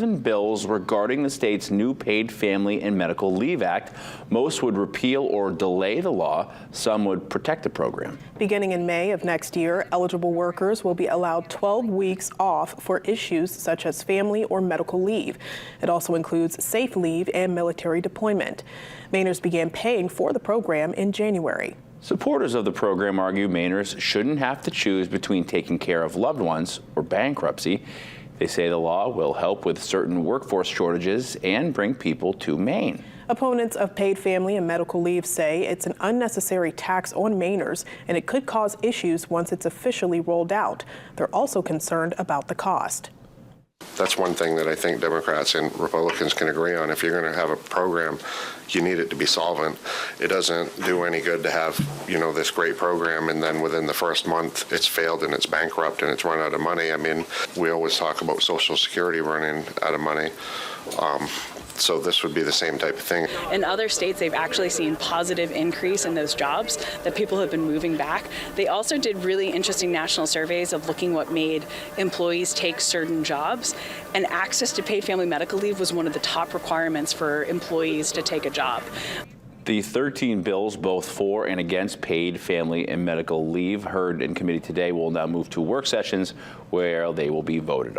Bills regarding the state's new Paid Family and Medical Leave Act. Most would repeal or delay the law. Some would protect the program. Beginning in May of next year, eligible workers will be allowed 12 weeks off for issues such as family or medical leave. It also includes safe leave and military deployment. Mainers began paying for the program in January. Supporters of the program argue Mainers shouldn't have to choose between taking care of loved ones or bankruptcy. They say the law will help with certain workforce shortages and bring people to Maine. Opponents of paid family and medical leave say it's an unnecessary tax on Mainers and it could cause issues once it's officially rolled out. They're also concerned about the cost. That's one thing that I think Democrats and Republicans can agree on. If you're going to have a program, you need it to be solvent. It doesn't do any good to have, this great program and then within the first month it's failed and it's bankrupt and it's run out of money. I mean, we always talk about Social Security running out of money. So this would be the same type of thing. In other states, they've actually seen positive increase in those jobs, that people have been moving back. They also did really interesting national surveys of looking what made employees take certain jobs, and access to paid family medical leave was one of the top requirements for employees to take a job. The 13 bills, both for and against paid family and medical leave, heard in committee today, will now move to work sessions where they will be voted on.